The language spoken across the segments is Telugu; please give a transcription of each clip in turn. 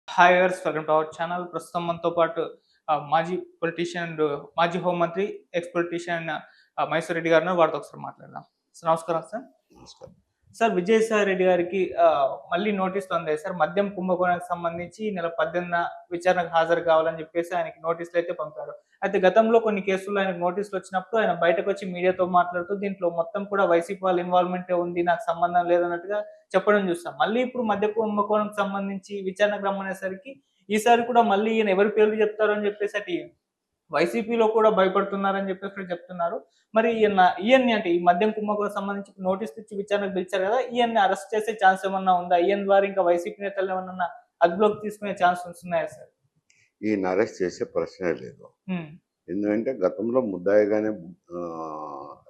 Hi viewers, welcome to our channel. ప్రస్తుతం మనతో పాటు మాజీ పొలిటీషియన్ అండ్ మాజీ హోంమంత్రి, ఎక్స్ పొలిటీషియన్ మైసూర్ రెడ్డి గారు ఉన్నారు. వారితో ఒకసారి మాట్లాడదాం. సార్ నమస్కారం సార్. నమస్కారం. సార్, విజయసాయి రెడ్డి గారికి మళ్ళీ నోటీసులు అందాయి సార్. మద్యం కుంభకోణానికి సంబంధించి ఈ నెల 18న విచారణకు హాజరు కావాలని చెప్పేసి ఆయనకి నోటీసులు అయితే పంపారు. అయితే గతంలో కొన్ని కేసుల్లో ఆయనకు నోటీసులు వచ్చినప్పుడు ఆయన బయటకొచ్చి మీడియాతో మాట్లాడుతూ దీంట్లో మొత్తం కూడా వైసీపీ వాళ్ళ ఇన్వాల్వ్‌మెంటే ఉంది, నాకు సంబంధం లేదన్నట్టుగా చెప్పడం చూసాం. మళ్ళీ ఇప్పుడు మద్య కుంభకోణంకి సంబంధించి విచారణకు రమ్మనేసరికి ఈసారి కూడా మళ్ళీ ఈయన ఎవరి పేర్లు చెప్తారు అని చెప్పేసి అటు వైసీపీలో కూడా భయపడుతున్నారని చెప్పేసి చెప్తున్నారు. మరి ఈయన్ని అంటే ఈ మద్యం కుంభకోణం సంబంధించి నోటీస్ ఇచ్చి విచారణకు పిలిచారు కదా! ఈయన్ని అరెస్ట్ చేసే ఛాన్స్ ఏమన్నా ఉందా? ఈయన ద్వారా ఇంకా వైసీపీ నేతలు ఏమన్నా అదుపులోకి తీసుకునే ఛాన్సెస్ ఉన్నాయా సార్? ఈయన అరెస్ట్ చేసే ప్రశ్నే లేదు. హ్మ్. ఎందుకంటే గతంలో ముద్దాయిగానే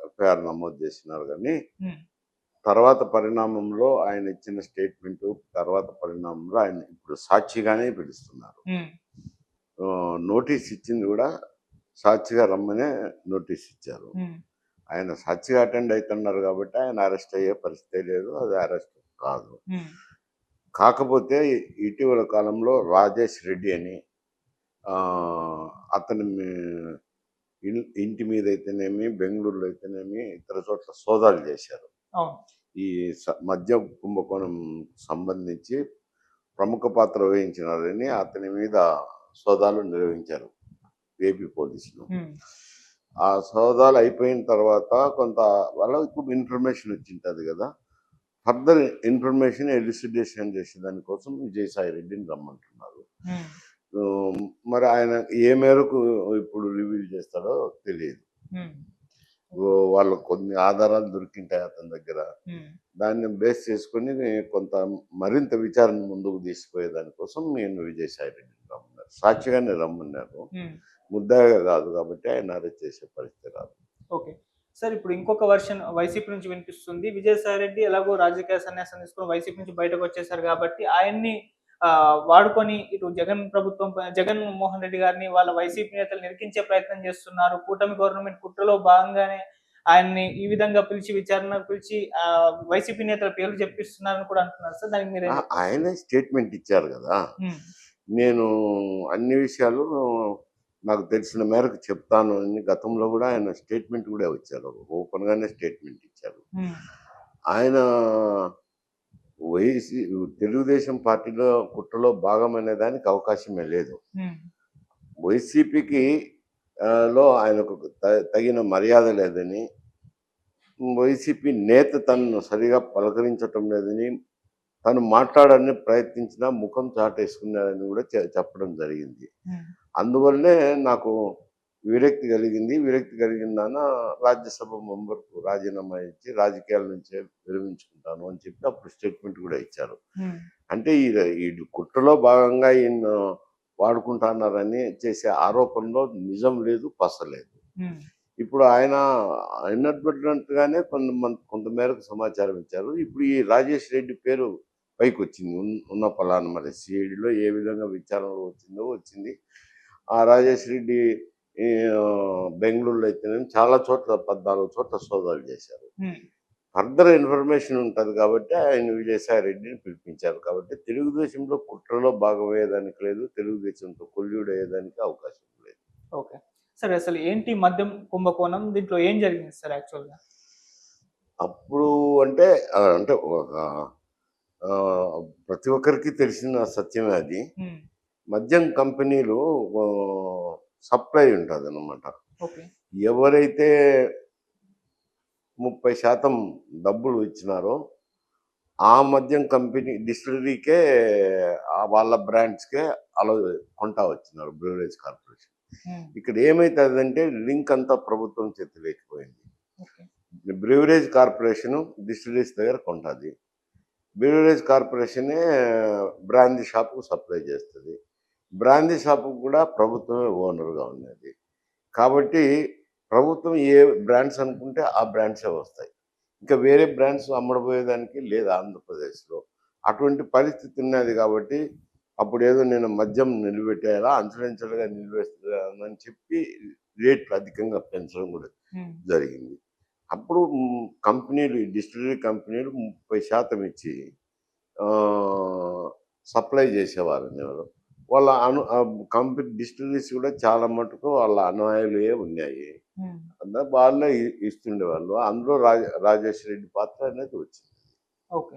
ఎఫ్ఐఆర్ నమోదు చేసినారు గానీ, హ్మ్. తర్వాత పరిణామంలో ఆయన ఇచ్చిన స్టేట్మెంటు, తర్వాత పరిణామంలో ఆయన ఇప్పుడు సాక్షిగానే పిలుస్తున్నారు. హ్మ్. నోటీస్ ఇచ్చింది కూడా సాక్షిగా రమ్మనే నోటీస్ ఇచ్చారు. హ్మ్. ఆయన సాక్షిగా అటెండ్ అవుతున్నారు కాబట్టి ఆయన అరెస్ట్ అయ్యే పరిస్థితే లేదు. అది అరెస్ట్ కాదు. హ్మ్. కాకపోతే ఇటీవల కాలంలో రాజేష్ రెడ్డి అని అతని ఇంటి మీద అయితేనేమి, బెంగళూరులో అయితేనేమి, ఇతర చోట్ల సోదాలు చేశారు. అవును. ఈ మద్య కుంభకోణం సంబంధించి ప్రముఖ పాత్ర వహించినారని అతని మీద సోదాలు నిర్వహించారు ఏపీ పోలీసులు. హ్మ్. ఆ సోదాలు అయిపోయిన తర్వాత కొంత వాళ్ళకు ఇన్ఫర్మేషన్ వచ్చింటది కదా. ఫర్దర్ ఇన్ఫర్మేషన్ ఎలిసిటేషన్ చేసే దానికోసం విజయసాయి రెడ్డిని రమ్మంటున్నారు. హ్మ్. మరి ఆయన ఏ మేరకు ఇప్పుడు రివీల్ చేస్తాడో తెలియదు. హ్మ్. వాళ్ళకు కొన్ని ఆధారాలు దొరికింటాయి అతని దగ్గర. హ్మ్. దాన్ని బేస్ చేసుకొని కొంత మరింత విచారణ ముందుకు తీసుకుపోయే దానికోసం నేను విజయసాయి రెడ్డిని రమ్మన్నారు. సాక్షిగానే రమ్మన్నారు. హ్మ్. ముద్దాయిగా కాదు కాబట్టి ఆయన అరెస్ట్ చేసే పరిస్థితి రాదు. ఓకే. సార్, ఇప్పుడు ఇంకొక వెర్షన్ వైసీపీ నుంచి వినిపిస్తుంది. విజయసాయి రెడ్డి ఎలాగో రాజకీయ సన్యాసం తీసుకొని వైసీపీ నుంచి బయటకొచ్చేసారు కాబట్టి ఆయన్ని వాడుకొని ఇటు జగన్మోహన్ రెడ్డి గారిని వాళ్ళ వైసీపీ నేతలు ఇరికించే ప్రయత్నం చేస్తున్నారు. కూటమి గవర్నమెంట్ కుట్రలో భాగంగానే ఆయన్ని ఈ విధంగా పిలిచి విచారణకు పిలిచి వైసీపీ నేతల పేర్లు చెప్పిస్తున్నారని కూడా అంటున్నారు సార్. దానికి మీరేం చెప్తారు? ఆయనే స్టేట్మెంట్ ఇచ్చారు కదా. హ్మ్. నేను అన్ని విషయాలు నాకు తెలిసిన మేరకు చెప్తాను అని గతంలో కూడా ఆయన స్టేట్మెంట్ కూడా వచ్చారు. ఓపెన్గానే స్టేట్మెంట్ ఇచ్చారు. హ్మ్. ఆయన వైసీ తెలుగుదేశం పార్టీలో కుట్రలో భాగమనే దానికి అవకాశమే లేదు. హ్మ్. వైసీపీకి లో ఆయనకు తగిన మర్యాద లేదని, వైసీపీ నేత తనను సరిగా పలకరించటం లేదని, తను మాట్లాడాలని ప్రయత్నించినా ముఖం చాటేసుకున్నాడని కూడా చెప్పడం జరిగింది. హ్మ్. అందువల్లే నాకు విరక్తి కలిగింది. విరక్తి కలిగిందాన రాజ్యసభ మెంబర్‌కు రాజీనామా ఇచ్చి రాజకీయాల నుంచే విరమించుకుంటాను అని చెప్పి అప్పుడు స్టేట్మెంట్ కూడా ఇచ్చారు. హ్మ్. అంటే ఈ కుట్రలో భాగంగా ఈయన వాడుకుంటున్నారని చేసే ఆరోపణలో నిజం లేదు, పస లేదు. హ్మ్. ఇప్పుడు ఆయన ఇన్అడ్వర్టెంట్‌గానే కొంతమేరకు సమాచారం ఇచ్చారు. ఇప్పుడు ఈ రాజేష్ రెడ్డి పేరు పైకొచ్చింది. ఉన్న పలానా మరి సీఐడీలో ఏ విధంగా విచారణలో వచ్చిందో వచ్చింది. ఆ రాజేష్ రెడ్డి ఈ బెంగుళూరులో అయితేనేమి చాలా చోట్ల 14 చోట్ల సోదాలు చేశారు. హ్మ్. ఫర్దర్ ఇన్ఫర్మేషన్ ఉంటది కాబట్టి ఆయన విజయసాయి రెడ్డిని పిలిపించారు. కాబట్టి తెలుగుదేశంలో కుట్రలో భాగమయ్యేదానికి లేదు. తెలుగుదేశంతో కొల్యూడ్ అయ్యేదానికి అవకాశం లేదు. ఓకే. సరే, అసలు ఏంటి మద్యం కుంభకోణం? దీంట్లో ఏం జరిగింది సార్ యాక్చువల్‌గా? అప్పుడు అంటే అంటే ఒక ప్రతి ఒక్కరికి తెలిసిన సత్యమే అది. హ్మ్. మద్యం కంపెనీలు సప్లై ఉంటదనమాట. ఓకే. ఎవరైతే 30% డబ్బులు ఇచ్చినారో, ఆ మద్యం కంపెనీ డిస్టిలరీకే వాళ్ళ బ్రాండ్స్‌కే అలో కొంటా వచ్చినారు బ్రూవరేజ్ కార్పొరేషన్. హ్మ్. ఇక్కడ ఏమైతదంటే లింక్ అంతా ప్రభుత్వం చేతిలోకిపోయింది. ఓకే. బ్రూవరేజ్ కార్పొరేషను డిస్టిలరీస్ దగ్గర కొంటాది. బ్రూవరేజ్ కార్పొరేషనే బ్రాందీ షాప్‌కు సప్లై చేస్తది. బ్రాందీ షాప్‌కి కూడా ప్రభుత్వమే ఓనర్‌గా ఉన్నది. కాబట్టి ప్రభుత్వం ఏ బ్రాండ్స్ అనుకుంటే ఆ బ్రాండ్సే వస్తాయి. ఇంకా వేరే బ్రాండ్స్ అమ్మడబోయేదానికి లేదు ఆంధ్రప్రదేశ్‌లో. అటువంటి పరిస్థితి ఉన్నది కాబట్టి అప్పుడేదో నేను మద్యం నిలబెట్టేయాలా, అంచెలంచెలుగా నిలిపేస్తానని చెప్పి రేట్లు అధికంగా పెంచడం కూడా హ్మ్. జరిగింది. అప్పుడు కంపెనీలు, ఈ డిస్టిలరీ కంపెనీలు 30% ఇచ్చి సప్లై చేసేవారు అనేవారు. వాళ్ళ కంపెనీ డిస్టిలరీస్ కూడా చాలా మటుకు వాళ్ళ అనుయాయులే ఉన్నాయి. హ్మ్. వాళ్ళే ఇస్తుండేవాళ్ళు. అందులో రాజేష్ రెడ్డి పాత్ర అనేది వచ్చింది. ఓకే.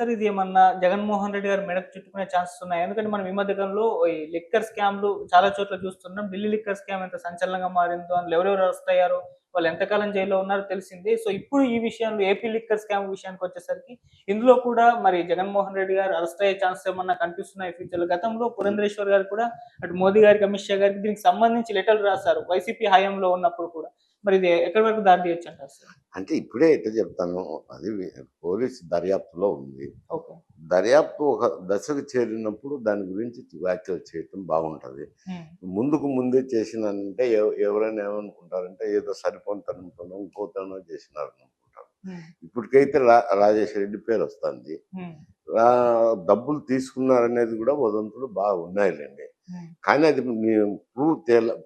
సార్ ఇది ఏమన్నా జగన్మోహన్ రెడ్డి గారి మెడకు చుట్టుకునే ఛాన్సెస్ ఉన్నాయా? ఎందుకంటే మనం ఈ మధ్య కాలంలో ఈ లిక్కర్ స్కామ్‌లు చాలా చోట్ల చూస్తున్నాం. ఢిల్లీ లిక్కర్ స్కామ్ ఎంత సంచలనంగా మారిందో, అందులో ఎవరెవరు అరెస్ట్ అయ్యారో, వాళ్ళు ఎంతకాలం జైల్‌లో ఉన్నారో తెలిసింది. సో, ఇప్పుడు ఈ విషయంలో ఏపీ లిక్కర్ స్కామ్ విషయానికొచ్చేసరికి ఇందులో కూడా మరి జగన్మోహన్ రెడ్డి గారు అరెస్ట్ అయ్యే ఛాన్సెస్ ఏమన్నా కనిపిస్తున్నాయా ఫ్యూచర్‌లో? గతంలో పురంధరేశ్వర్ గారు కూడా అటు మోదీ గారికి, అమిత్ షా గారికి దీనికి సంబంధించి లెటర్‌లు రాసారు. వైసీపీ హయాంలో ఉన్నప్పుడు కూడా. మరి ఇది ఎక్కడి వరకు దారి తీయొచ్చంటారు సార్? అంటే ఇప్పుడే ఎట్లా చెప్తాను, అది పోలీస్ దర్యాప్తులో ఉంది. ఓకే. దర్యాప్తు ఒక దశకు చేరినప్పుడు దాని గురించి వ్యాఖ్యలు చేయటం బాగుంటది. హ్మ్. ముందుకు ముందే చేసినంటే ఎవరైనా ఏమనుకుంటారంటే ఏదో సరిపోనితనంతోనో, ఇంకోతనో చేసినారనుకుంటారు. హ్మ్. ఇప్పటికైతే రాజేష్ రెడ్డి పేరొస్తాంది. హ్మ్. డబ్బులు తీసుకున్నారనేది కూడా వదంతులు బాగా ఉన్నాయిలెండి. హ్మ్. కానీ అది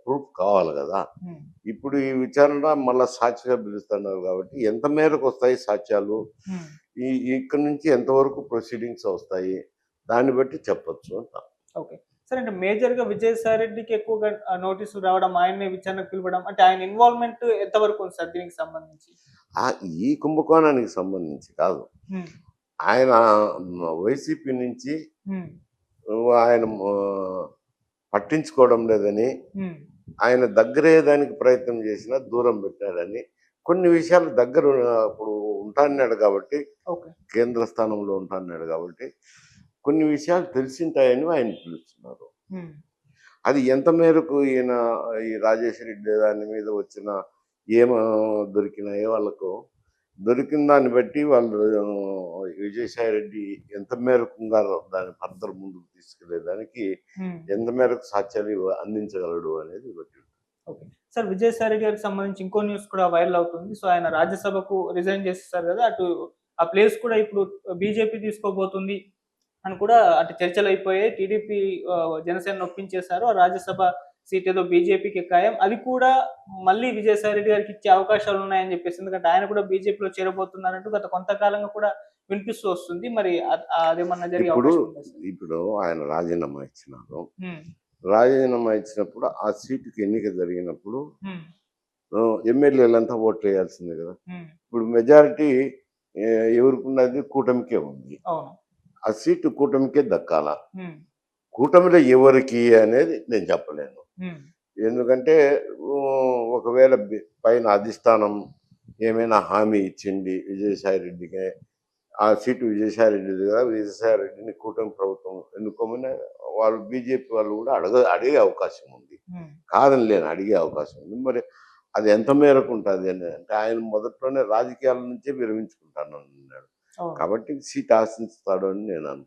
ప్రూఫ్ కావాలి గదా! హ్మ్. ఇప్పుడు ఈ విచారణ మళ్ళా సాక్షిగా పిలుస్తున్నారు కాబట్టి ఎంత మేరకొస్తాయి సాక్ష్యాలు? హ్మ్. ఇక్కడి నుంచి ఎంతవరకు ప్రొసీడింగ్స్ వస్తాయి? దాన్ని బట్టి చెప్పొచ్చు అంట. ఓకే. సరే అంటే మేజర్‌గా విజయసాయి రెడ్డికి ఎక్కువగా నోటీసులు రావడం, ఆయన్నే విచారణకు పిలవడం అంటే ఆయన ఇన్వాల్వ్‌మెంట్ ఎంతవరకు ఉంది సార్ దీనికి సంబంధించి? ఈ కుంభకోణానికి సంబంధించి కాదు. హ్మ్. ఆయన వైసీపీ నుంచి హ్మ్. ఆయన పట్టించుకోవడం లేదని, హ్మ్. ఆయన దగ్గరయ్యేదానికి ప్రయత్నం చేసినా దూరం పెట్టాడని, కొన్ని విషయాలు దగ్గర ఇప్పుడు ఉంటాన్నాడు కాబట్టి, ఓకే. కేంద్ర స్థానంలో ఉంటాన్నాడు కాబట్టి, కొన్ని విషయాలు తెలిసుంటాయని ఆయన పిలుస్తున్నారు. హ్మ్. అది ఎంత మేరకు ఈయన ఈ రాజేష్ రెడ్డి దాని మీద వచ్చిన ఏం దొరికినాయో వాళ్ళకు, దొరికిన దాన్ని బట్టి వాళ్ళు విజయసాయి రెడ్డి ఎంత మేరకు దాన్ని ఫర్దర్ ముందుకు తీసుకెళ్ళేదానికి హ్మ్. ఎంత మేరకు సాక్ష్యాలు అందించగలడు అనేది బట్టి. ఓకే. సార్ విజయసాయి రెడ్డి గారికి సంబంధించి ఇంకో న్యూస్ కూడా వైరల్ అవుతుంది. సో ఆయన రాజ్యసభకు రిజైన్ చేసేసారు గదా! అటు ఆ ప్లేస్ కూడా ఇప్పుడు బీజేపీ తీసుకోబోతుంది అని కూడా అటు చర్చలయిపోయాయి. టీడీపీ జనసేనను ఒప్పించేసారు. ఆ రాజ్యసభ సీట్ ఏదో బీజేపీకి ఖాయం. అది కూడా మళ్ళీ విజయసాయి రెడ్డి గారికి ఇచ్చే అవకాశాలున్నాయని జెప్పేసి. ఎందుకంటే ఆయన కూడా బీజేపీలో చేరబోతున్నారంటూ గత కొంతకాలంగా కూడా వినిపిస్తూ వస్తుంది. మరి అదేమన్నా జరిగే ఇప్పుడు అవకాశం ఉందా సార్? ఇప్పుడు ఆయన రాజీనామా ఇచ్చినారు. హ్మ్. రాజీనామా ఇచ్చినప్పుడు ఆ సీటుకి ఎన్నిక జరిగినప్పుడు హ్మ్. ఎమ్మెల్యేలంతా ఓట్లేయాల్సిందే కదా! హ్మ్. ఇప్పుడు మెజారిటీ ఎవరికున్నది? కూటమికే ఉంది. అవును. ఆ సీటు కూటమికే దక్కాల. హ్మ్. కూటమిలో ఎవరికి అనేది నేను చెప్పలేను. హ్మ్. ఎందుకంటే ఒకవేళ పైన అధిష్టానం ఏమైనా హామీ ఇచ్చింది విజయసాయి రెడ్డికి, ఆ సీటు విజయసాయి రెడ్డిది కదా! విజయసాయి రెడ్డిని కూటమి ప్రభుత్వం ఎన్నుకోమని వాళ్ళు బీజేపీ వాళ్ళు కూడా అడిగే అవకాశం ఉంది. హ్మ్. కాదని లేను, అడిగే అవకాశం ఉంది. మరి అది ఎంత మేరకు ఉంటది అని అంటే ఆయన మొదట్లోనే రాజకీయాల నుంచే విరమించుకుంటానన్నాడు. అవును. కాబట్టి సీట్ ఆశిస్తాడు అని నేను అనుకుంటున్నాను.